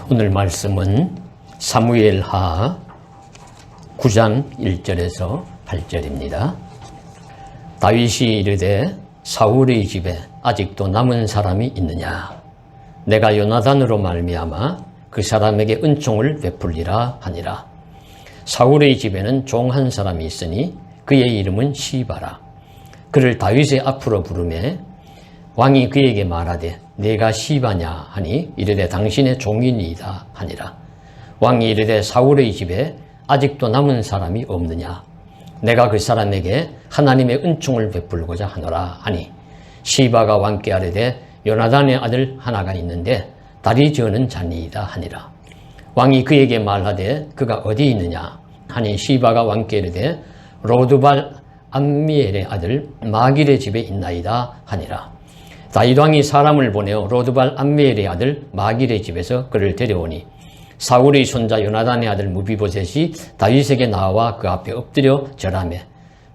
오늘 말씀은 사무엘하 9장 1절에서 8절입니다. 다윗이 이르되 사울의 집에 아직도 남은 사람이 있느냐? 내가 요나단으로 말미암아 그 사람에게 은총을 베풀리라 하니라. 사울의 집에는 종 한 사람이 있으니 그의 이름은 시바라. 그를 다윗의 앞으로 부르매 왕이 그에게 말하되 내가 시바냐 하니 이르되 당신의 종이니이다 하니라. 왕이 이르되 사울의 집에 아직도 남은 사람이 없느냐? 내가 그 사람에게 하나님의 은총을 베풀고자 하노라 하니 시바가 왕께 아뢰되 요나단의 아들 하나가 있는데 다리 저는 자니이다 하니라. 왕이 그에게 말하되 그가 어디 있느냐 하니 시바가 왕께 이르되 로드발 암미엘의 아들 마길의 집에 있나이다 하니라. 다윗 왕이 사람을 보내어 로드발 암미엘의 아들 마길의 집에서 그를 데려오니 사울의 손자 요나단의 아들 무비보셋이 다윗에게 나와 그 앞에 엎드려 절하매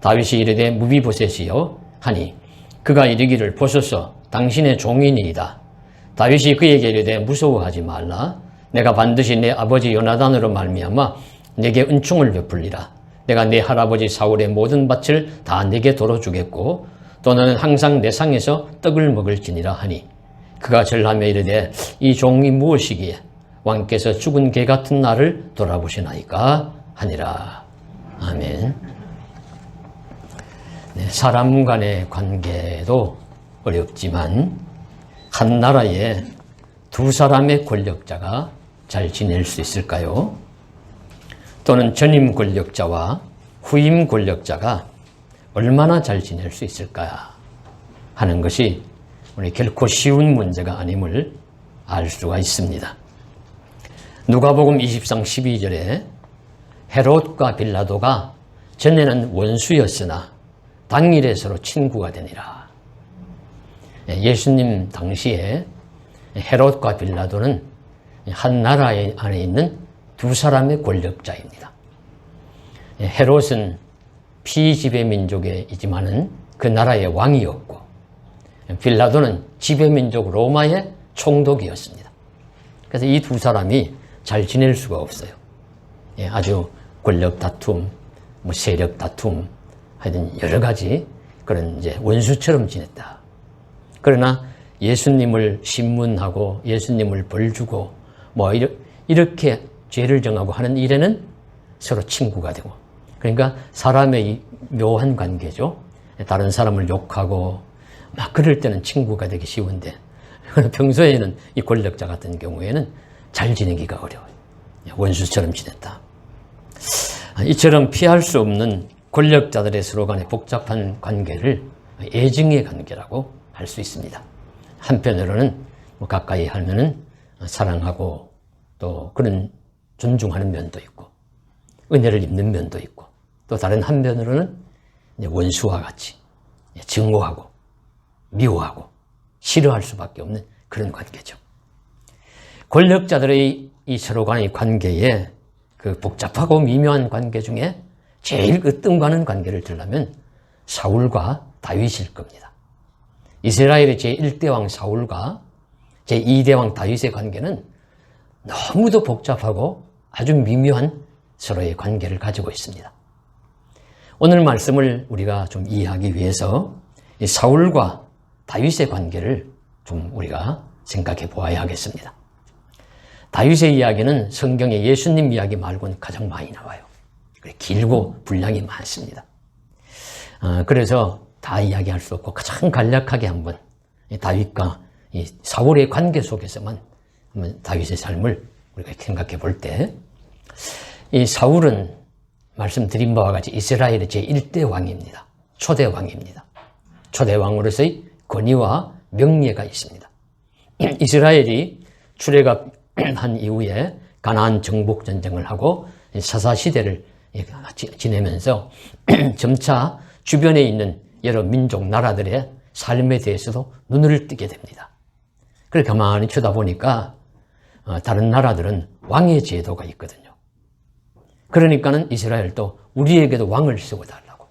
다윗이 이르되 무비보셋이여 하니 그가 이르기를 보소서 당신의 종이니이다. 다윗이 그에게 이르되 무서워하지 말라. 내가 반드시 내 아버지 요나단으로 말미암아 내게 은총을 베풀리라. 내가 내 할아버지 사울의 모든 밭을 다 내게 도로 주겠고 또 너는 항상 내 상에서 떡을 먹을지니라 하니 그가 절하며 이르되 이 종이 무엇이기에 왕께서 죽은 개 같은 나를 돌아보시나이까 하니라. 아멘. 네, 사람 간의 관계도 어렵지만 한 나라에 두 사람의 권력자가 잘 지낼 수 있을까요? 또는 전임 권력자와 후임 권력자가 얼마나 잘 지낼 수 있을까 하는 것이 우리 결코 쉬운 문제가 아님을 알 수가 있습니다. 누가복음 20장 12절에 헤롯과 빌라도가 전에는 원수였으나 당일에 서로 친구가 되니라. 예수님 당시에 헤롯과 빌라도는 한 나라 안에 있는 두 사람의 권력자입니다. 헤롯은 피지배 민족이지만은 그 나라의 왕이었고 빌라도는 지배민족 로마의 총독이었습니다. 그래서 이 두 사람이 잘 지낼 수가 없어요. 아주 권력 다툼, 세력 다툼, 하여튼 여러 가지 그런 이제 원수처럼 지냈다. 그러나 예수님을 신문하고 예수님을 벌주고 이렇게 죄를 정하고 하는 일에는 서로 친구가 되고, 그러니까 사람의 묘한 관계죠. 다른 사람을 욕하고 막 그럴 때는 친구가 되기 쉬운데 평소에는 이 권력자 같은 경우에는 잘 지내기가 어려워요. 원수처럼 지냈다. 이처럼 피할 수 없는 권력자들의 서로 간의 복잡한 관계를 애증의 관계라고 할 수 있습니다. 한편으로는 가까이 하면은 사랑하고 또 그런 존중하는 면도 있고 은혜를 입는 면도 있고 또 다른 한편으로는 원수와 같이 증오하고 미워하고 싫어할 수밖에 없는 그런 관계죠. 권력자들의 이 서로 간의 관계에 그 복잡하고 미묘한 관계 중에 제일 으뜸가는 관계를 들려면 사울과 다윗일 겁니다. 이스라엘의 제1대 왕 사울과 제2대 왕 다윗의 관계는 너무도 복잡하고 아주 미묘한 서로의 관계를 가지고 있습니다. 오늘 말씀을 우리가 좀 이해하기 위해서 이 사울과 다윗의 관계를 좀 우리가 생각해 보아야 하겠습니다. 다윗의 이야기는 성경에 예수님 이야기 말고는 가장 많이 나와요. 길고 분량이 많습니다. 그래서 다 이야기할 수 없고 가장 간략하게 한번 다윗과 이 사울의 관계 속에서만 한번 다윗의 삶을 우리가 생각해 볼 때, 이 사울은 말씀드린 바와 같이 이스라엘의 제1대 왕입니다. 초대 왕입니다. 초대 왕으로서의 권위와 명예가 있습니다. 이스라엘이 출애굽한 이후에 가나안 정복 전쟁을 하고 사사시대를 지내면서 점차 주변에 있는 여러 민족 나라들의 삶에 대해서도 눈을 뜨게 됩니다. 그걸 가만히 쳐다보니까 다른 나라들은 왕의 제도가 있거든요. 그러니까는 이스라엘도 우리에게도 왕을 세워달라고,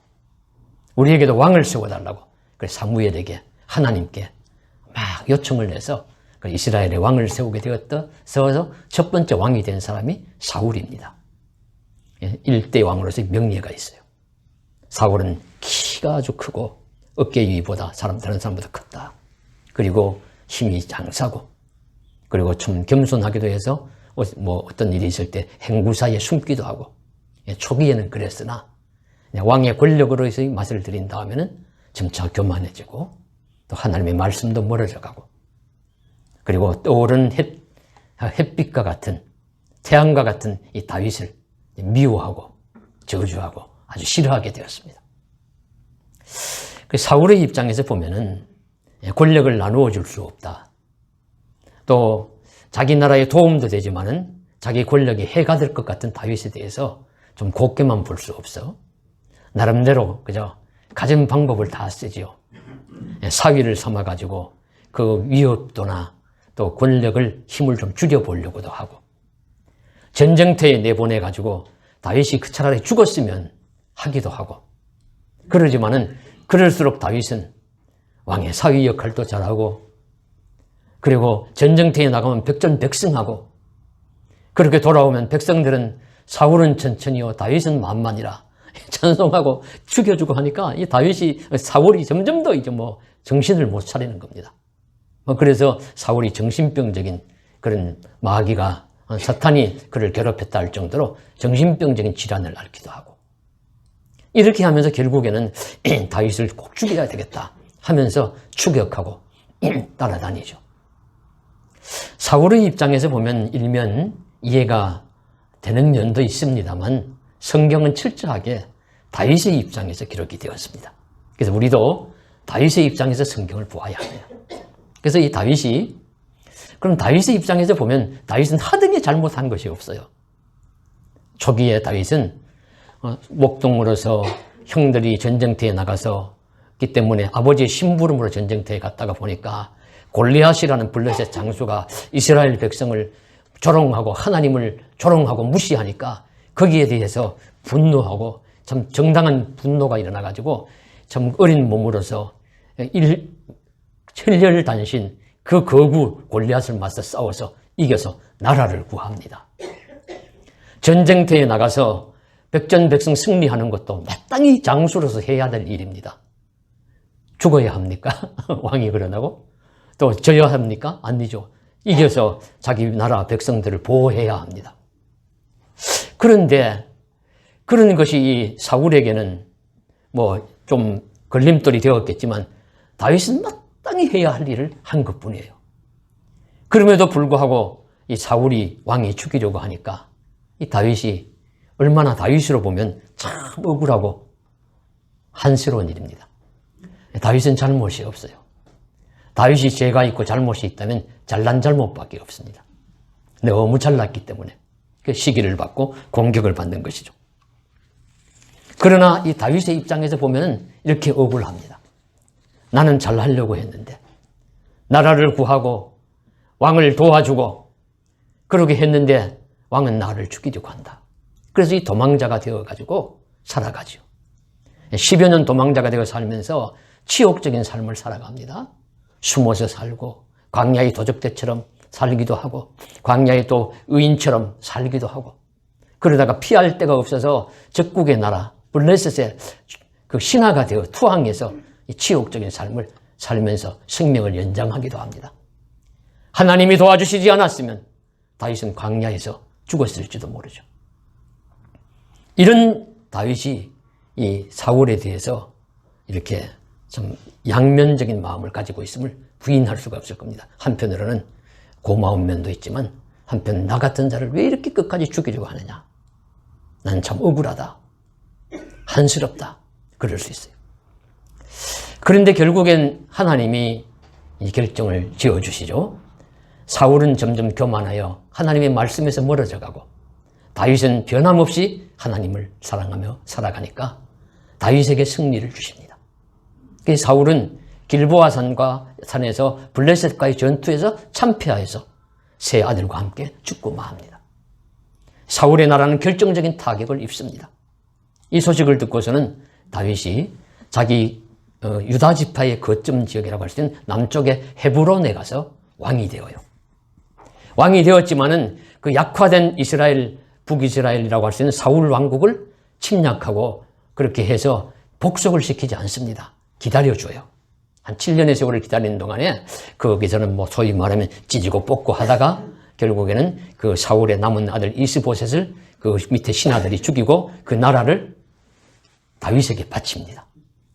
우리에게도 왕을 세워달라고 그래서 사무엘에게 하나님께 막 요청을 해서 이스라엘의 왕을 세우게 되어서 첫 번째 왕이 된 사람이 사울입니다. 1대 왕으로서의 명예가 있어요. 사울은 키가 아주 크고 어깨 위보다 다른 사람보다 컸다. 그리고 힘이 장사고, 그리고 좀 겸손하기도 해서 어떤 일이 있을 때 행구사에 숨기도 하고, 초기에는 그랬으나 왕의 권력으로서의 맛을 들인 다음에는 점차 교만해지고 또 하나님의 말씀도 멀어져 가고, 그리고 떠오른 햇빛과 같은, 태양과 같은 이 다윗을 미워하고 저주하고 아주 싫어하게 되었습니다. 사울의 입장에서 보면은 권력을 나누어 줄 수 없다. 또 자기 나라에 도움도 되지만은 자기 권력이 해가 될 것 같은 다윗에 대해서 좀 곱게만 볼 수 없어. 나름대로 그저 가진 방법을 다 쓰지요. 사위를 삼아가지고 그 위협도나 또 권력을 힘을 좀 줄여보려고도 하고, 전쟁터에 내보내가지고 다윗이 차라리 죽었으면 하기도 하고, 그러지만은 그럴수록 다윗은 왕의 사위 역할도 잘하고, 그리고 전쟁터에 나가면 백전백승하고, 그렇게 돌아오면 백성들은 사울은 천천히요 다윗은 만만이라 찬송하고 죽여주고 하니까 이 사울이 점점 더 정신을 못 차리는 겁니다. 그래서 사울이 정신병적인 그런 마귀가, 사탄이 그를 괴롭혔다 할 정도로 정신병적인 질환을 앓기도 하고, 이렇게 하면서 결국에는 다윗을 꼭 죽여야 되겠다 하면서 추격하고 따라다니죠. 사울의 입장에서 보면 일면 이해가 되는 면도 있습니다만 성경은 철저하게 다윗의 입장에서 기록이 되었습니다. 그래서 우리도 다윗의 입장에서 성경을 보아야 해요. 그래서 이 그럼 다윗의 입장에서 보면 다윗은 하등에 잘못한 것이 없어요. 초기에 다윗은 목동으로서 형들이 전쟁터에 나가서기 때문에 아버지의 심부름으로 전쟁터에 갔다가 보니까 골리앗이라는 블레셋 장수가 이스라엘 백성을 조롱하고 하나님을 조롱하고 무시하니까 거기에 대해서 분노하고 참 정당한 분노가 일어나가지고 참 어린 몸으로서 혈혈단신 그 거구 골리앗을 맞서 싸워서 이겨서 나라를 구합니다. 전쟁터에 나가서 백전백승 승리하는 것도 마땅히 장수로서 해야 될 일입니다. 죽어야 합니까? 왕이 그러나고? 또 져야 합니까? 아니죠. 이겨서 자기 나라 백성들을 보호해야 합니다. 그런데 그런 것이 이 사울에게는 좀 걸림돌이 되었겠지만 다윗은 마땅히 해야 할 일을 한 것뿐이에요. 그럼에도 불구하고 이 사울이 왕이 죽이려고 하니까 이 다윗이 얼마나 다윗으로 보면 참 억울하고 한스러운 일입니다. 다윗은 잘못이 없어요. 다윗이 죄가 있고 잘못이 있다면 잘난 잘못밖에 없습니다. 너무 잘났기 때문에 그 시기를 받고 공격을 받는 것이죠. 그러나 이 다윗의 입장에서 보면 이렇게 억울합니다. 나는 잘하려고 했는데, 나라를 구하고 왕을 도와주고 그러게 했는데 왕은 나를 죽이려고 한다. 그래서 이 도망자가 되어가지고 살아가죠. 10여 년 도망자가 되어 살면서 치욕적인 삶을 살아갑니다. 숨어서 살고 광야의 도적대처럼 살기도 하고 광야의 또 의인처럼 살기도 하고, 그러다가 피할 데가 없어서 적국의 나라 블레셋의 그 신하가 되어 투항해서 이 치욕적인 삶을 살면서 생명을 연장하기도 합니다. 하나님이 도와주시지 않았으면 다윗은 광야에서 죽었을지도 모르죠. 이런 다윗이 이 사울에 대해서 이렇게 좀 양면적인 마음을 가지고 있음을 부인할 수가 없을 겁니다. 한편으로는 고마운 면도 있지만 한편 나 같은 자를 왜 이렇게 끝까지 죽이려고 하느냐. 난 참 억울하다. 한스럽다. 그럴 수 있어요. 그런데 결국엔 하나님이 이 결정을 지어주시죠. 사울은 점점 교만하여 하나님의 말씀에서 멀어져 가고 다윗은 변함없이 하나님을 사랑하며 살아가니까 다윗에게 승리를 주십니다. 사울은 길보아 산에서 블레셋과의 전투에서 참패하여서 세 아들과 함께 죽고 마합니다. 사울의 나라는 결정적인 타격을 입습니다. 이 소식을 듣고서는 다윗이 자기 유다 지파의 거점 지역이라고 할 수 있는 남쪽의 헤브론에 가서 왕이 되어요. 왕이 되었지만은 그 약화된 이스라엘, 북이스라엘이라고 할 수 있는 사울 왕국을 침략하고 그렇게 해서 복속을 시키지 않습니다. 기다려줘요. 한 7년의 세월을 기다리는 동안에 거기서는 뭐 소위 말하면 찢고 뽑고 하다가 결국에는 그 사울의 남은 아들 이스보셋을 그 밑에 신하들이 죽이고 그 나라를 다윗에게 바칩니다.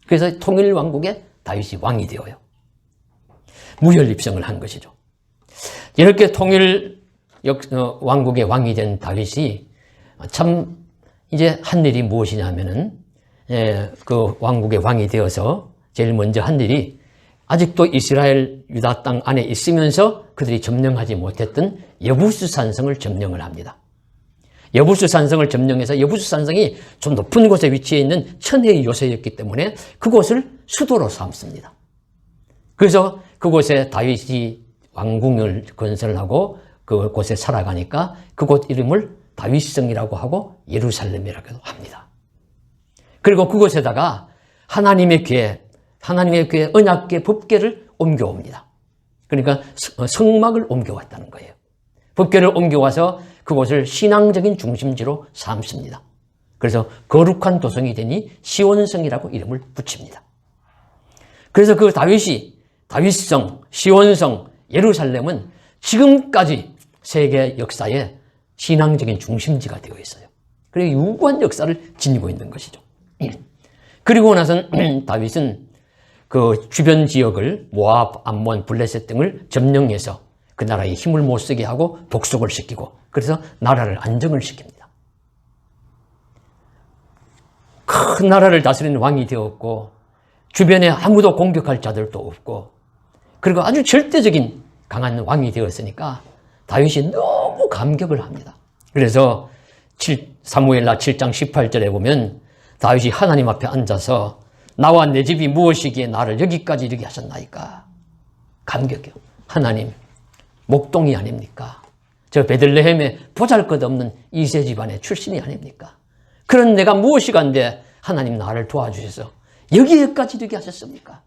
그래서 통일 왕국의 다윗이 왕이 되어요. 무혈 입성을 한 것이죠. 이렇게 통일 왕국의 왕이 된 다윗이 참 이제 한 일이 무엇이냐면은 그 왕국의 왕이 되어서 제일 먼저 한 일이 아직도 이스라엘 유다 땅 안에 있으면서 그들이 점령하지 못했던 여부스 산성을 점령을 합니다. 여부스 산성을 점령해서 여부스 산성이 좀 높은 곳에 위치해 있는 천혜의 요새였기 때문에 그곳을 수도로 삼습니다. 그래서 그곳에 다윗이 왕궁을 건설하고 그곳에 살아가니까 그곳 이름을 다윗성이라고 하고 예루살렘이라고 합니다. 그리고 그곳에다가 하나님의 궤 언약궤 법궤를 옮겨옵니다. 그러니까 성막을 옮겨왔다는 거예요. 법궤를 옮겨와서 그곳을 신앙적인 중심지로 삼습니다. 그래서 거룩한 도성이 되니 시온성이라고 이름을 붙입니다. 그래서 그 다윗성, 시온성, 예루살렘은 지금까지 세계 역사의 신앙적인 중심지가 되어 있어요. 그리고 유구한 역사를 지니고 있는 것이죠. 그리고 나선 다윗은 그 주변 지역을 모압, 암몬, 블레셋 등을 점령해서 그 나라에 힘을 못 쓰게 하고 복속을 시키고 그래서 나라를 안정을 시킵니다. 큰 나라를 다스리는 왕이 되었고 주변에 아무도 공격할 자들도 없고 그리고 아주 절대적인 강한 왕이 되었으니까 다윗이 너무 감격을 합니다. 그래서 사무엘하 7장 18절에 보면 다윗이 하나님 앞에 앉아서 나와 내 집이 무엇이기에 나를 여기까지 이르게 하셨나이까. 감격이요. 하나님, 목동이 아닙니까? 저 베들레헴에 보잘것없는 이세 집안의 출신이 아닙니까? 그런 내가 무엇이간데 하나님 나를 도와주셔서 여기까지 이르게 하셨습니까?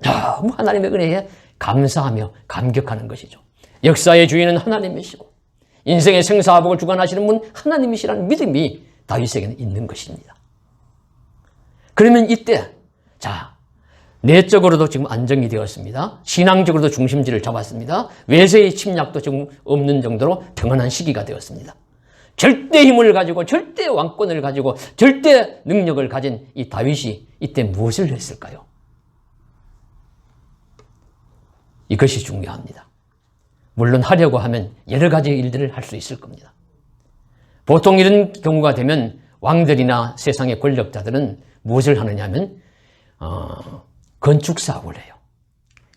너무 하나님의 은혜에 감사하며 감격하는 것이죠. 역사의 주인은 하나님이시고 인생의 생사화복을 주관하시는 분 하나님이시라는 믿음이 다윗에게는 있는 것입니다. 그러면 이때 내적으로도 지금 안정이 되었습니다. 신앙적으로도 중심지를 잡았습니다. 외세의 침략도 지금 없는 정도로 평안한 시기가 되었습니다. 절대 힘을 가지고 절대 왕권을 가지고 절대 능력을 가진 이 다윗이 이때 무엇을 했을까요? 이것이 중요합니다. 물론 하려고 하면 여러 가지 일들을 할 수 있을 겁니다. 보통 이런 경우가 되면 왕들이나 세상의 권력자들은 무엇을 하느냐 하면 건축사업을 해요.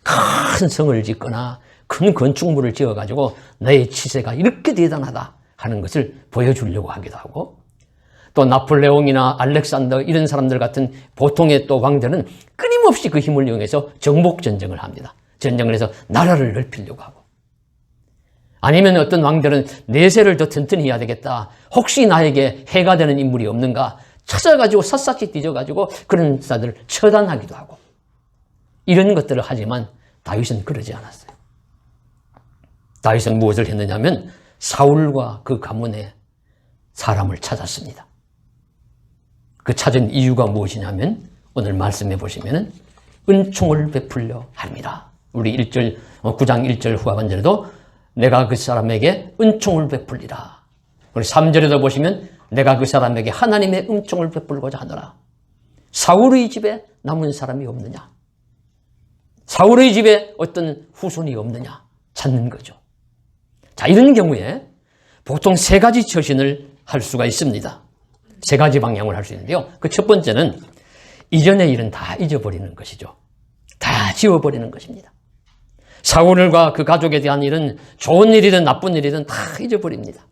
큰 성을 짓거나 큰 건축물을 지어가지고 나의 치세가 이렇게 대단하다 하는 것을 보여주려고 하기도 하고 또 나폴레옹이나 알렉산더 이런 사람들 같은 보통의 또 왕들은 끊임없이 그 힘을 이용해서 정복전쟁을 합니다. 전쟁을 해서 나라를 넓히려고 하고 아니면 어떤 왕들은 내세를 더 튼튼히 해야 되겠다. 혹시 나에게 해가 되는 인물이 없는가 찾아가지고 샅샅이 뒤져가지고 그런 자들을 처단하기도 하고 이런 것들을 하지만 다윗은 그러지 않았어요. 다윗은 무엇을 했느냐면 사울과 그 가문에 사람을 찾았습니다. 그 찾은 이유가 무엇이냐면 오늘 말씀해 보시면 은총을 베풀려 합니다. 우리 9장 1절 후반절에도 내가 그 사람에게 은총을 베풀리라. 우리 3절에도 보시면 내가 그 사람에게 하나님의 은총을 베풀고자 하노라. 사울의 집에 남은 사람이 없느냐? 사울의 집에 어떤 후손이 없느냐? 찾는 거죠. 자, 이런 경우에 보통 세 가지 처신을 할 수가 있습니다. 세 가지 방향을 할 수 있는데요. 그 첫 번째는 이전의 일은 다 잊어버리는 것이죠. 다 지워버리는 것입니다. 사울과 그 가족에 대한 일은 좋은 일이든 나쁜 일이든 다 잊어버립니다.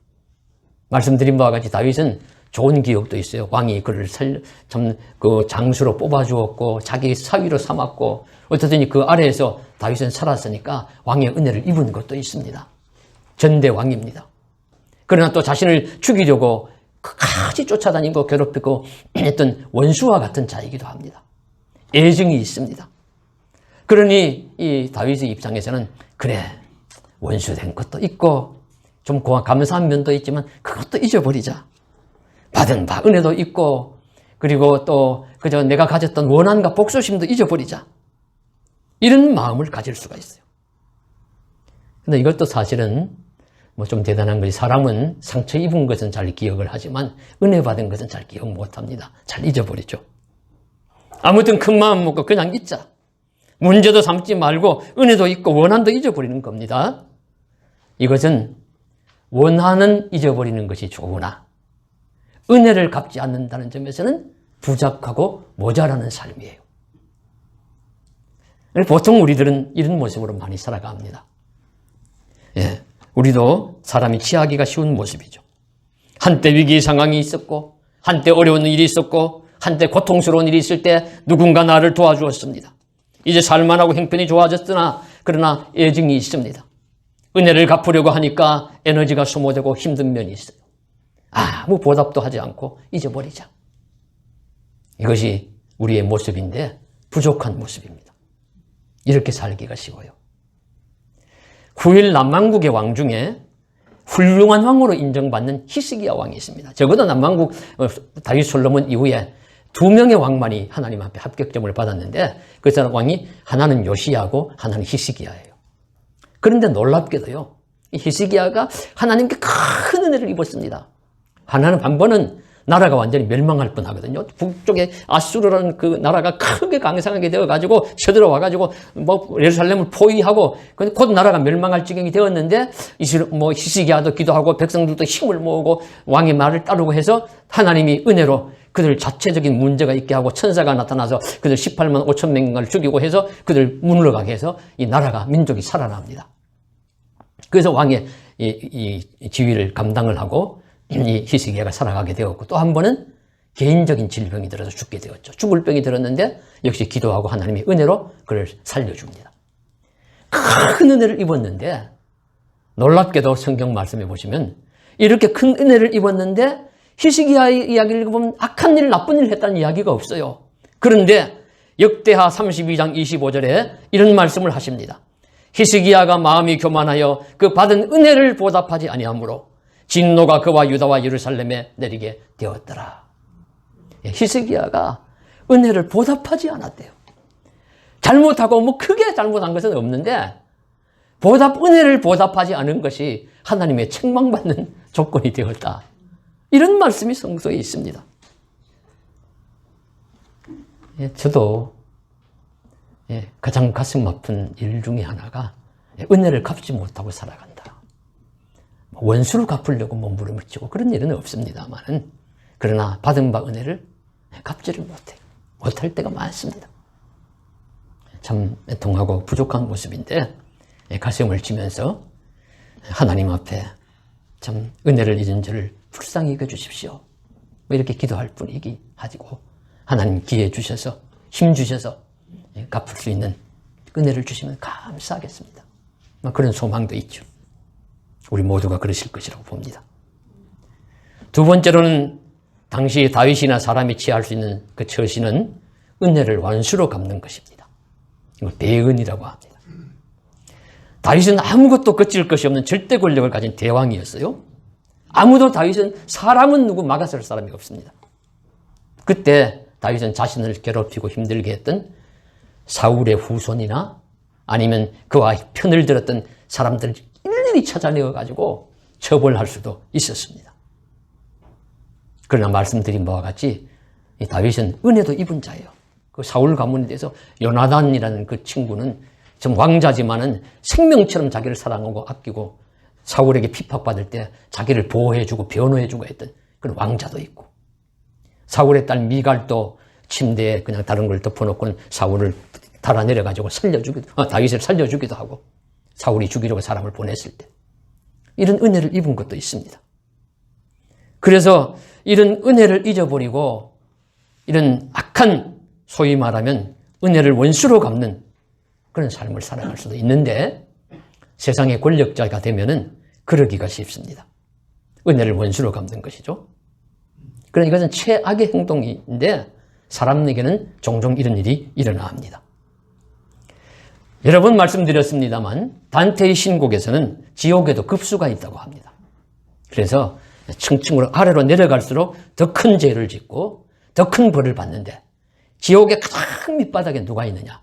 말씀드린 바와 같이 다윗은 좋은 기억도 있어요. 왕이 그를 그 장수로 뽑아주었고 자기 사위로 삼았고 어쨌든 그 아래에서 다윗은 살았으니까 왕의 은혜를 입은 것도 있습니다. 전대왕입니다. 그러나 또 자신을 죽이려고 끝까지 쫓아다니고 괴롭히고 했던 원수와 같은 자이기도 합니다. 애증이 있습니다. 그러니 이 다윗의 입장에서는 그래, 원수된 것도 있고 좀 감사한 면도 있지만 그것도 잊어버리자. 받은 바 은혜도 있고 그리고 또 그저 내가 가졌던 원한과 복수심도 잊어버리자. 이런 마음을 가질 수가 있어요. 근데 이것도 사실은 뭐 좀 대단한 것이 사람은 상처 입은 것은 잘 기억을 하지만 은혜 받은 것은 잘 기억 못합니다. 잘 잊어버리죠. 아무튼 큰 마음 먹고 그냥 잊자. 문제도 삼지 말고 은혜도 있고 원한도 잊어버리는 겁니다. 이것은 원한은 잊어버리는 것이 좋으나 은혜를 갚지 않는다는 점에서는 부족하고 모자라는 삶이에요. 보통 우리들은 이런 모습으로 많이 살아갑니다. 예, 우리도 사람이 취하기가 쉬운 모습이죠. 한때 위기 상황이 있었고 한때 어려운 일이 있었고 한때 고통스러운 일이 있을 때 누군가 나를 도와주었습니다. 이제 살만하고 형편이 좋아졌으나 그러나 애증이 있습니다. 은혜를 갚으려고 하니까 에너지가 소모되고 힘든 면이 있어요. 아무 보답도 하지 않고 잊어버리자. 이것이 우리의 모습인데 부족한 모습입니다. 이렇게 살기가 쉬워요. 후일 남왕국의 왕 중에 훌륭한 왕으로 인정받는 히스기야 왕이 있습니다. 적어도 남왕국 다윗 솔로몬 이후에 2명의 왕만이 하나님 앞에 합격점을 받았는데 그 사람 왕이 하나는 요시야고 하나는 히스기야예요. 그런데 놀랍게도요, 이 히스기야가 하나님께 큰 은혜를 입었습니다. 하나는 한 번은 나라가 완전히 멸망할 뻔하거든요. 북쪽에 아수르라는 그 나라가 크게 강성하게 되어가지고 쳐들어와가지고 뭐 예루살렘을 포위하고 곧 나라가 멸망할 지경이 되었는데 히스기야도 기도하고 백성들도 힘을 모으고 왕의 말을 따르고 해서 하나님이 은혜로 그들 자체적인 문제가 있게 하고 천사가 나타나서 그들 18만 5천 명을 죽이고 해서 그들 물러가게 해서 이 나라가 민족이 살아납니다. 그래서 왕의 이 지위를 감당을 하고 이 히스기야가 살아가게 되었고 또 한 번은 개인적인 질병이 들어서 죽게 되었죠. 죽을 병이 들었는데 역시 기도하고 하나님의 은혜로 그를 살려줍니다. 큰 은혜를 입었는데 놀랍게도 성경 말씀해 보시면 이렇게 큰 은혜를 입었는데 히스기야의 이야기를 읽어보면 악한 일, 나쁜 일을 했다는 이야기가 없어요. 그런데 역대하 32장 25절에 이런 말씀을 하십니다. 히스기야가 마음이 교만하여 그 받은 은혜를 보답하지 아니하므로 진노가 그와 유다와 예루살렘에 내리게 되었더라. 히스기야가 은혜를 보답하지 않았대요. 잘못하고 뭐 크게 잘못한 것은 없는데 은혜를 보답하지 않은 것이 하나님의 책망받는 조건이 되었다. 이런 말씀이 성서에 있습니다. 저도 가장 가슴 아픈 일 중에 하나가 은혜를 갚지 못하고 살아간다. 원수를 갚으려고 몸부림치고 그런 일은 없습니다만은 그러나 받은 바 은혜를 갚지를 못해요. 못할 때가 많습니다. 참 애통하고 부족한 모습인데 가슴을 치면서 하나님 앞에 참 은혜를 잊은 저를 불쌍히 여겨주십시오. 이렇게 기도할 뿐이기 하고 하나님 기회 주셔서 힘 주셔서 갚을 수 있는 은혜를 주시면 감사하겠습니다. 그런 소망도 있죠. 우리 모두가 그러실 것이라고 봅니다. 두 번째로는 당시 다윗이나 사람이 취할 수 있는 그 처신은 은혜를 원수로 갚는 것입니다. 이걸 배은이라고 합니다. 다윗은 아무것도 거칠 것이 없는 절대 권력을 가진 대왕이었어요. 아무도 사람은 누구 막아설 사람이 없습니다. 그때 다윗은 자신을 괴롭히고 힘들게 했던 사울의 후손이나 아니면 그와 편을 들었던 사람들을 일일이 찾아내어가지고 처벌할 수도 있었습니다. 그러나 말씀드린 바와 같이 이 다윗은 은혜도 입은 자예요. 그 사울 가문에 대해서 요나단이라는 그 친구는 좀 왕자지만은 생명처럼 자기를 사랑하고 아끼고 사울에게 핍박받을 때 자기를 보호해주고 변호해주고 했던 그런 왕자도 있고 사울의 딸 미갈도 침대에 그냥 다른 걸 덮어놓고는 사울을 달아내려가지고 다윗을 살려주기도 하고 사울이 죽이려고 사람을 보냈을 때 이런 은혜를 입은 것도 있습니다. 그래서 이런 은혜를 잊어버리고 이런 악한 소위 말하면 은혜를 원수로 갚는 그런 삶을 살아갈 수도 있는데 세상의 권력자가 되면은 그러기가 쉽습니다. 은혜를 원수로 갚는 것이죠. 그러니까 이것은 최악의 행동인데 사람에게는 종종 이런 일이 일어납니다. 여러 번 말씀드렸습니다만 단테의 신곡에서는 지옥에도 급수가 있다고 합니다. 그래서 층층으로 아래로 내려갈수록 더 큰 죄를 짓고 더 큰 벌을 받는데 지옥의 가장 밑바닥에 누가 있느냐?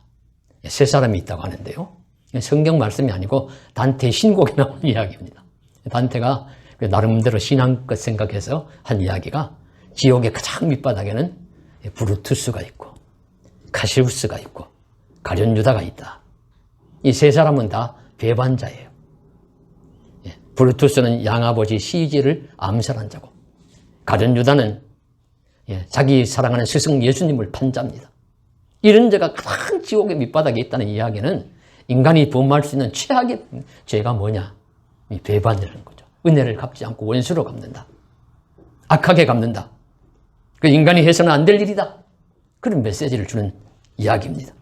세 사람이 있다고 하는데요. 성경 말씀이 아니고 단테의 신곡에 나온 이야기입니다. 단테가 나름대로 신앙껏 생각해서 한 이야기가 지옥의 가장 밑바닥에는 브루투스가 있고 카시우스가 있고 가룟유다가 있다. 이 세 사람은 다 배반자예요. 브루투스는 양아버지 시지를 암살한 자고 가룟유다는 자기 사랑하는 스승 예수님을 판 자입니다. 이런 자가 가장 지옥의 밑바닥에 있다는 이야기는 인간이 범할 수 있는 최악의 죄가 뭐냐? 이 배반이라는 거죠. 은혜를 갚지 않고 원수로 갚는다. 악하게 갚는다. 그 인간이 해서는 안 될 일이다. 그런 메시지를 주는 이야기입니다.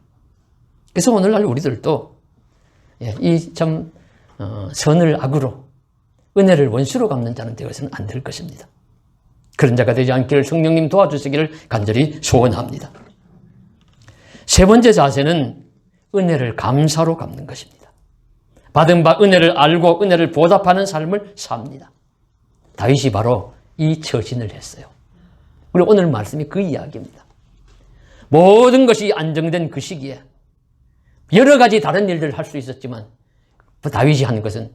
그래서 오늘날 우리들도 이 참 선을 악으로 은혜를 원수로 갚는 자는 되어서는 안 될 것입니다. 그런 자가 되지 않기를 성령님 도와주시기를 간절히 소원합니다. 세 번째 자세는 은혜를 감사로 갚는 것입니다. 받은 바 은혜를 알고 은혜를 보답하는 삶을 삽니다. 다윗이 바로 이 처신을 했어요. 그리고 오늘 말씀이 그 이야기입니다. 모든 것이 안정된 그 시기에 여러 가지 다른 일들을 할 수 있었지만 다윗이 한 것은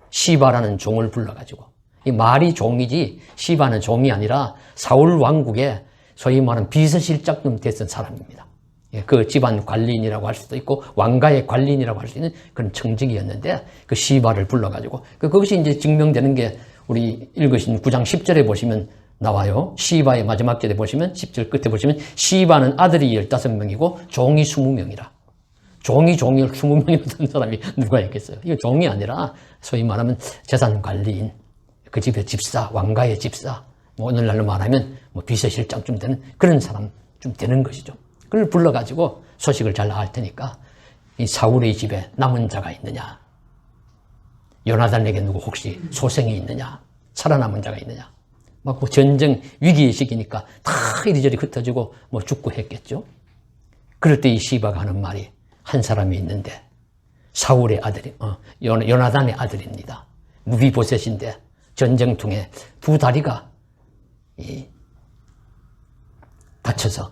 시바라는 종을 불러가지고, 이 말이 종이지 시바는 종이 아니라 사울 왕국의 소위 말하는 비서실장쯤 됐던 사람입니다. 그 집안 관리인이라고 할 수도 있고 왕가의 관리인이라고 할 수 있는 그런 청직이었는데 그 시바를 불러가지고 그것이 이제 증명되는 게 우리 읽으신 9장 10절에 보시면 나와요. 시바의 마지막 절에 보시면 10절 끝에 보시면 시바는 아들이 15명이고 종이 20명이라. 종이 20명이었던 사람이 누가 있겠어요? 이거 종이 아니라 소위 말하면 재산 관리인, 그 집의 집사, 왕가의 집사, 뭐 오늘날로 말하면 뭐 비서실장쯤 되는 그런 사람 좀 되는 것이죠. 그걸 불러가지고 소식을 잘 알 테니까 이 사울의 집에 남은 자가 있느냐? 요나단에게 누구 혹시 소생이 있느냐? 살아남은 자가 있느냐? 막 뭐 전쟁 위기의 시기니까 다 이리저리 흩어지고 뭐 죽고 했겠죠. 그럴 때 이 시바가 하는 말이 한 사람이 있는데 사울의 아들이 요나단의 아들입니다. 무비보셋인데 전쟁통에 두 다리가 다쳐서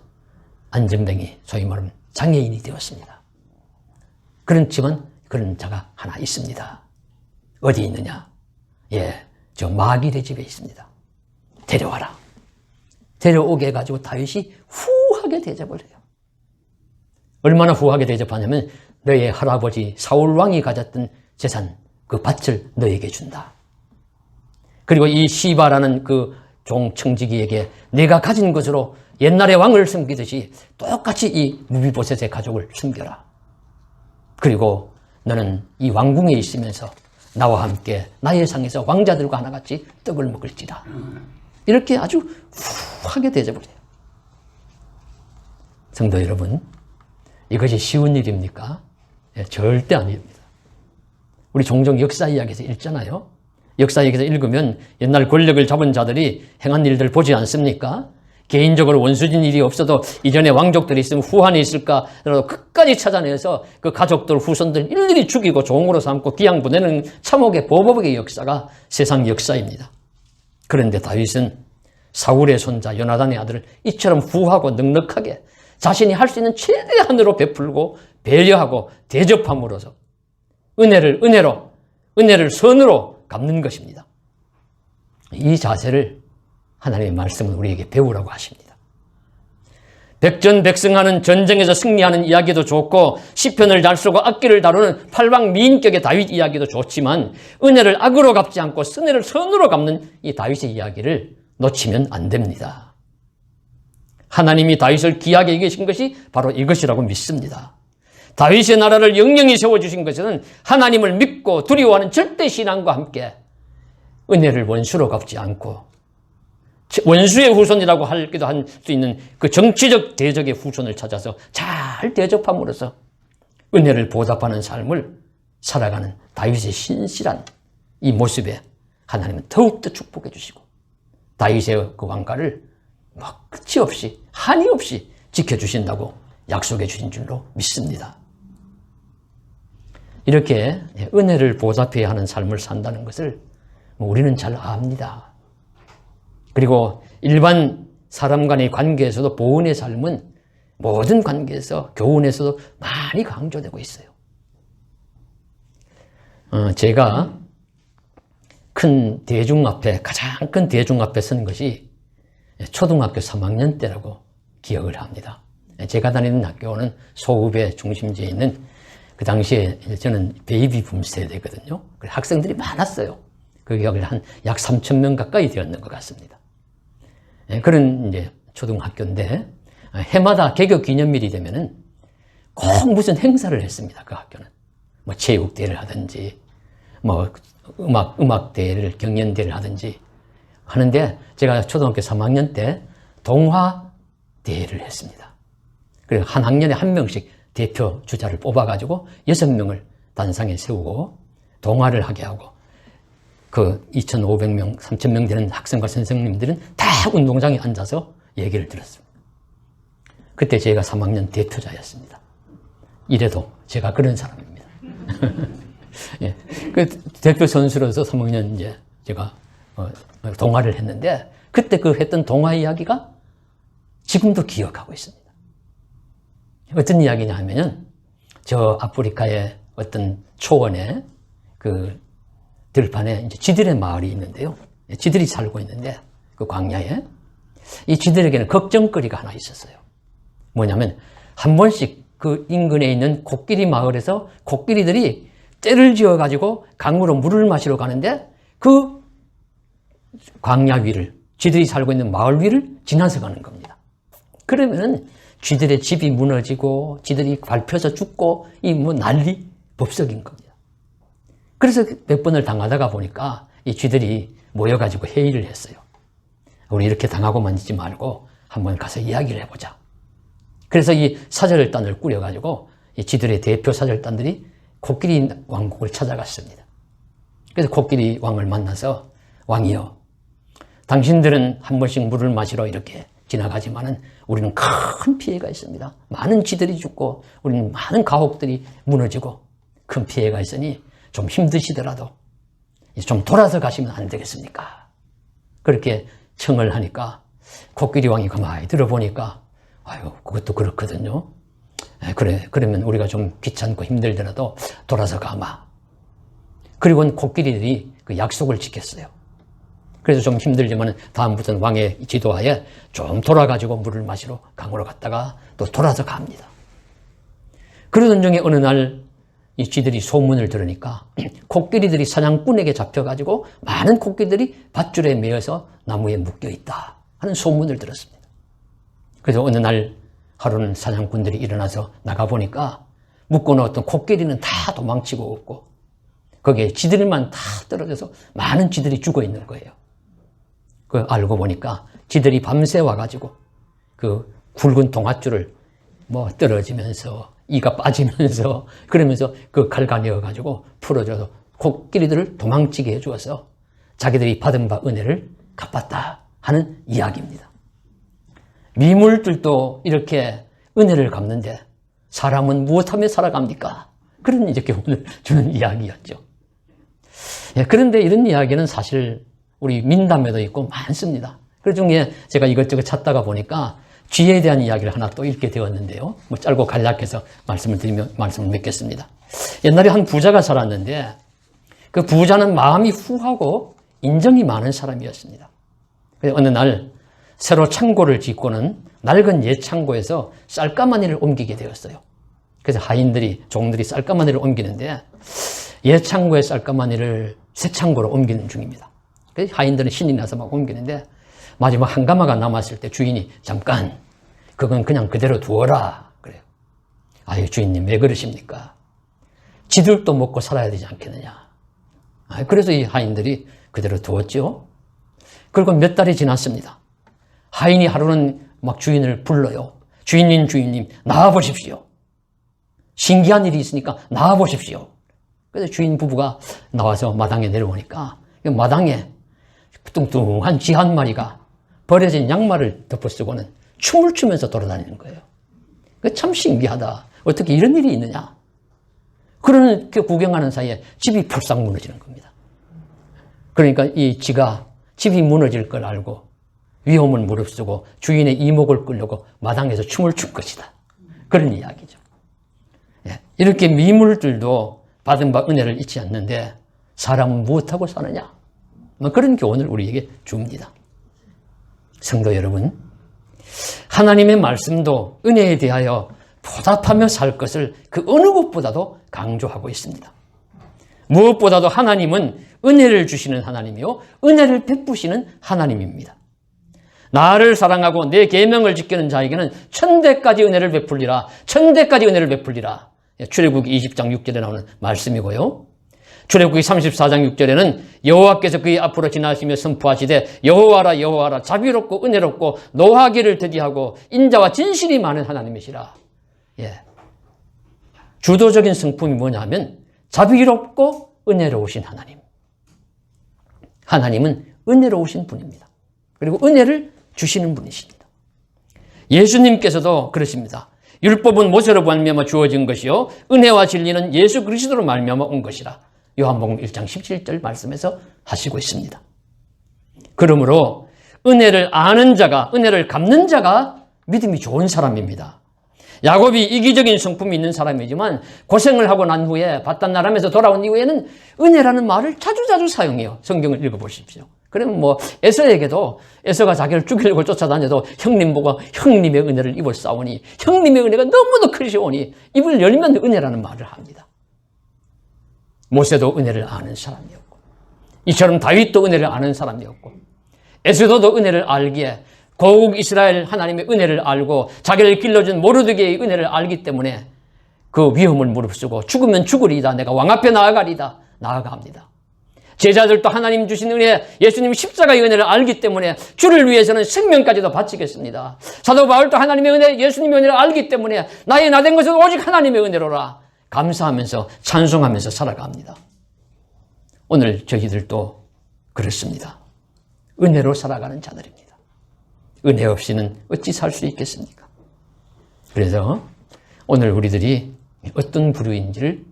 안전병이 소위 말하면 장애인이 되었습니다. 그렇지만 그런 자가 하나 있습니다. 어디 있느냐? 저 마길의 집에 있습니다. 데려와라. 데려오게 해가지고 다윗이 후하게 대접을 해요. 얼마나 후하게 대접하냐면 너의 할아버지 사울왕이 가졌던 재산, 그 밭을 너에게 준다. 그리고 이 시바라는 그 종청지기에게 내가 가진 것으로 옛날에 왕을 섬기듯이 똑같이 이 무비보셋의 가족을 섬겨라. 그리고 너는 이 왕궁에 있으면서 나와 함께 나의 상에서 왕자들과 하나같이 떡을 먹을지라. 이렇게 아주 후하게 대접을 해요. 성도 여러분, 이것이 쉬운 일입니까? 절대 아닙니다. 우리 종종 역사 이야기에서 읽잖아요. 역사 이야기에서 읽으면 옛날 권력을 잡은 자들이 행한 일들 보지 않습니까? 개인적으로 원수진 일이 없어도 이전에 왕족들이 있으면 후한이 있을까 끝까지 찾아내서 그 가족들, 후손들 일일이 죽이고 종으로 삼고 귀양 보내는 참혹의 보복의 역사가 세상 역사입니다. 그런데 다윗은 사울의 손자 요나단의 아들을 이처럼 후하고 넉넉하게 자신이 할 수 있는 최대한으로 베풀고 배려하고 대접함으로써 은혜를 은혜로, 은혜를 선으로 갚는 것입니다. 이 자세를 하나님의 말씀은 우리에게 배우라고 하십니다. 백전백승하는 전쟁에서 승리하는 이야기도 좋고 시편을 잘 쓰고 악기를 다루는 팔방미인격의 다윗 이야기도 좋지만 은혜를 악으로 갚지 않고 은혜를 선으로 갚는 이 다윗의 이야기를 놓치면 안 됩니다. 하나님이 다윗을 귀하게 여기신 것이 바로 이것이라고 믿습니다. 다윗의 나라를 영영히 세워주신 것은 하나님을 믿고 두려워하는 절대 신앙과 함께 은혜를 원수로 갚지 않고 원수의 후손이라고 하기도 할 수 있는 그 정치적 대적의 후손을 찾아서 잘 대접함으로써 은혜를 보답하는 삶을 살아가는 다윗의 신실한 이 모습에 하나님은 더욱더 축복해 주시고 다윗의 그 왕가를 막 끝이 없이 한이 없이 지켜주신다고 약속해 주신 줄로 믿습니다. 이렇게 은혜를 보답해야 하는 삶을 산다는 것을 우리는 잘 압니다. 그리고 일반 사람 간의 관계에서도 보은의 삶은 모든 관계에서, 교훈에서도 많이 강조되고 있어요. 제가 큰 대중 앞에, 가장 큰 대중 앞에 선 것이 초등학교 3학년 때라고 기억을 합니다. 제가 다니는 학교는 소읍의 중심지에 있는, 그 당시에 저는 베이비붐 세대거든요. 학생들이 많았어요. 그 기억을 약 3,000명 가까이 되었는 것 같습니다. 그런 이제 초등학교인데, 해마다 개교 기념일이 되면은 꼭 무슨 행사를 했습니다. 그 학교는. 뭐 체육대회를 하든지, 뭐 음악대회를, 경연대회를 하든지 하는데, 제가 초등학교 3학년 때 동화대회를 했습니다. 그래서 한 학년에 한 명씩 대표 주자를 뽑아가지고 6명을 단상에 세우고 동화를 하게 하고, 그 2,500명, 3,000명 되는 학생과 선생님들은 다 운동장에 앉아서 얘기를 들었습니다. 그때 제가 3학년 대표자였습니다. 이래도 제가 그런 사람입니다. 예, 그 대표 선수로서 3학년 이제 제가 동화를 했는데, 그때 그 했던 동화 이야기가 지금도 기억하고 있습니다. 어떤 이야기냐 하면은, 저 아프리카의 어떤 초원에 그 들판에 이제 쥐들의 마을이 있는데요. 쥐들이 살고 있는데, 그 광야에 이 쥐들에게는 걱정거리가 하나 있었어요. 뭐냐면, 한 번씩 그 인근에 있는 코끼리 마을에서 코끼리들이 떼를 지어가지고 강으로 물을 마시러 가는데, 그 광야 위를, 쥐들이 살고 있는 마을 위를 지나서 가는 겁니다. 그러면은 쥐들의 집이 무너지고 쥐들이 밟혀서 죽고 이 뭐 난리 법석인 겁니다. 그래서 몇 번을 당하다가 보니까 이 쥐들이 모여가지고 회의를 했어요. 우리 이렇게 당하고 만지지 말고 한번 가서 이야기를 해보자. 그래서 이 사절단을 꾸려가지고 이 쥐들의 대표 사절단들이 코끼리 왕국을 찾아갔습니다. 그래서 코끼리 왕을 만나서, 왕이여, 당신들은 한 번씩 물을 마시러 이렇게 지나가지만은 우리는 큰 피해가 있습니다. 많은 쥐들이 죽고 우리는 많은 가옥들이 무너지고 큰 피해가 있으니 좀 힘드시더라도 좀 돌아서 가시면 안 되겠습니까? 그렇게 청을 하니까 코끼리 왕이 가만히 들어보니까, 아유, 그것도 그렇거든요. 그래, 그러면 우리가 좀 귀찮고 힘들더라도 돌아서 가마. 그리고는 코끼리들이 그 약속을 지켰어요. 그래서 좀 힘들지만 다음부터는 왕의 지도하에 좀 돌아가지고 물을 마시러 강으로 갔다가 또 돌아서 갑니다. 그러던 중에 어느 날 이 쥐들이 소문을 들으니까 코끼리들이 사냥꾼에게 잡혀가지고 많은 코끼리들이 밧줄에 매여서 나무에 묶여있다 하는 소문을 들었습니다. 그래서 어느 날 하루는 사냥꾼들이 일어나서 나가보니까 묶어놓았던 코끼리는 다 도망치고 없고 거기에 쥐들만 다 떨어져서 많은 쥐들이 죽어 있는 거예요. 그 알고 보니까 쥐들이 밤새 와가지고 그 굵은 동아줄을 뭐 떨어지면서 이가 빠지면서 그러면서 그 갈가내어가지고 풀어줘서 코끼리들을 도망치게 해주어서 자기들이 받은 바 은혜를 갚았다 하는 이야기입니다. 미물들도 이렇게 은혜를 갚는데 사람은 무엇하며 살아갑니까? 그런 이제 교훈을 주는 이야기였죠. 예, 그런데 이런 이야기는 사실 우리 민담에도 있고 많습니다. 그 중에 제가 이것저것 찾다가 보니까 쥐에 대한 이야기를 하나 또 읽게 되었는데요. 뭐 짧고 간략해서 말씀을 맺겠습니다. 옛날에 한 부자가 살았는데 그 부자는 마음이 후하고 인정이 많은 사람이었습니다. 그래서 어느 날 새로 창고를 짓고는 낡은 옛 창고에서 쌀가마니를 옮기게 되었어요. 그래서 하인들이, 종들이 쌀가마니를 옮기는데 옛 창고의 쌀가마니를 새 창고로 옮기는 중입니다. 그래서 하인들은 신이 나서 막 옮기는데 마지막 한 가마가 남았을 때 주인이 잠깐 그건 그냥 그대로 두어라 그래요. 아유 주인님 왜 그러십니까? 지들도 먹고 살아야 되지 않겠느냐. 그래서 이 하인들이 그대로 두었죠. 그리고 몇 달이 지났습니다. 하인이 하루는 막 주인을 불러요. 주인님 나와보십시오. 신기한 일이 있으니까 나와보십시오. 그래서 주인 부부가 나와서 마당에 내려오니까 마당에 뚱뚱한 쥐 한 마리가 버려진 양말을 덮어쓰고는 춤을 추면서 돌아다니는 거예요. 참 신기하다. 어떻게 이런 일이 있느냐. 그렇게 구경하는 사이에 집이 풀싹 무너지는 겁니다. 그러니까 이 지가 집이 무너질 걸 알고 위험을 무릅쓰고 주인의 이목을 끌려고 마당에서 춤을 출 것이다. 그런 이야기죠. 예, 이렇게 미물들도 받은 바 은혜를 잊지 않는데 사람은 무엇하고 사느냐? 그런 교훈을 우리에게 줍니다. 성도 여러분, 하나님의 말씀도 은혜에 대하여 보답하며 살 것을 그 어느 것보다도 강조하고 있습니다. 무엇보다도 하나님은 은혜를 주시는 하나님이요 은혜를 베푸시는 하나님입니다. 나를 사랑하고 내 계명을 지키는 자에게는 천대까지 은혜를 베풀리라. 천대까지 은혜를 베풀리라. 출애굽기 20장 6절에 나오는 말씀이고요. 출애굽기 34장 6절에는 여호와께서 그의 앞으로 지나시며 선포하시되 여호와라 여호와라 자비롭고 은혜롭고 노하기를 더디하고 인자와 진실이 많은 하나님이시라. 예. 주도적인 성품이 뭐냐면 자비롭고 은혜로우신 하나님. 하나님은 은혜로우신 분입니다. 그리고 은혜를 주시는 분이십니다. 예수님께서도 그러십니다. 율법은 모세로 말미암아 주어진 것이요 은혜와 진리는 예수 그리스도로 말미암아 온 것이라. 요한복음 1장 17절 말씀에서 하시고 있습니다. 그러므로 은혜를 아는 자가, 은혜를 갚는 자가 믿음이 좋은 사람입니다. 야곱이 이기적인 성품이 있는 사람이지만 고생을 하고 난 후에 바단나람에서 돌아온 이후에는 은혜라는 말을 자주자주 사용해요. 성경을 읽어보십시오. 그러면 에서에게도 에서가 자기를 죽이려고 쫓아다녀도 형님 보고 형님의 은혜를 입을 싸우니 형님의 은혜가 너무도 크시오니 입을 열면 은혜라는 말을 합니다. 모세도 은혜를 아는 사람이었고 이처럼 다윗도 은혜를 아는 사람이었고 에스더도 은혜를 알기에 고국 이스라엘 하나님의 은혜를 알고 자기를 길러준 모르드게의 은혜를 알기 때문에 그 위험을 무릅쓰고 죽으면 죽으리이다. 내가 왕 앞에 나아가리다. 나아갑니다. 제자들도 하나님 주신 은혜, 예수님 십자가의 은혜를 알기 때문에 주를 위해서는 생명까지도 바치겠습니다. 사도 바울도 하나님의 은혜, 예수님의 은혜를 알기 때문에 나의 나 된 것은 오직 하나님의 은혜로라. 감사하면서 찬송하면서 살아갑니다. 오늘 저희들도 그렇습니다. 은혜로 살아가는 자들입니다. 은혜 없이는 어찌 살 수 있겠습니까? 그래서 오늘 우리들이 어떤 부류인지를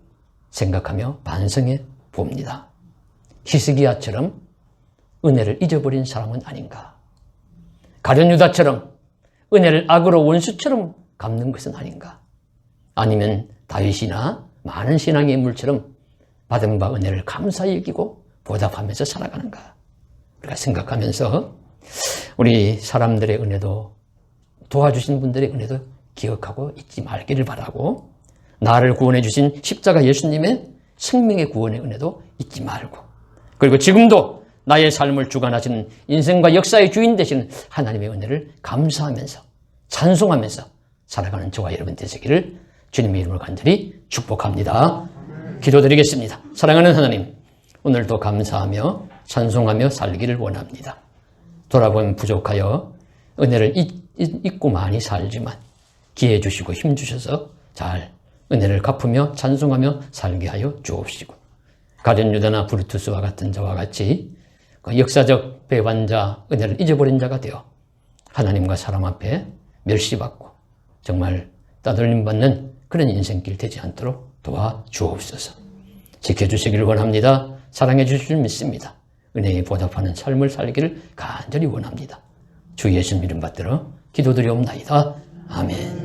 생각하며 반성해 봅니다. 히스기야처럼 은혜를 잊어버린 사람은 아닌가? 가룟 유다처럼 은혜를 악으로 원수처럼 갚는 것은 아닌가? 아니면 다윗이나 많은 신앙의 인물처럼 받은 바 은혜를 감사히 여기고 보답하면서 살아가는가? 우리가 생각하면서 우리 사람들의 은혜도 도와주신 분들의 은혜도 기억하고 잊지 말기를 바라고 나를 구원해 주신 십자가 예수님의 생명의 구원의 은혜도 잊지 말고 그리고 지금도 나의 삶을 주관하시는 인생과 역사의 주인 되시는 하나님의 은혜를 감사하면서 찬송하면서 살아가는 저와 여러분 되시기를 주님의 이름으로 간절히 축복합니다. 기도드리겠습니다. 사랑하는 하나님, 오늘도 감사하며 찬송하며 살기를 원합니다. 돌아보면 부족하여 은혜를 잊고 많이 살지만 기회 주시고 힘 주셔서 잘 은혜를 갚으며 찬송하며 살게 하여 주옵시고 가룟 유다나 브루투스와 같은 자와 같이 역사적 배반자, 은혜를 잊어버린 자가 되어 하나님과 사람 앞에 멸시받고 정말 따돌림 받는 그런 인생길 되지 않도록 도와주옵소서. 지켜주시기를 원합니다. 사랑해 주실 줄 믿습니다. 은혜에 보답하는 삶을 살기를 간절히 원합니다. 주 예수님 이름 받들어 기도드리옵나이다. 아멘.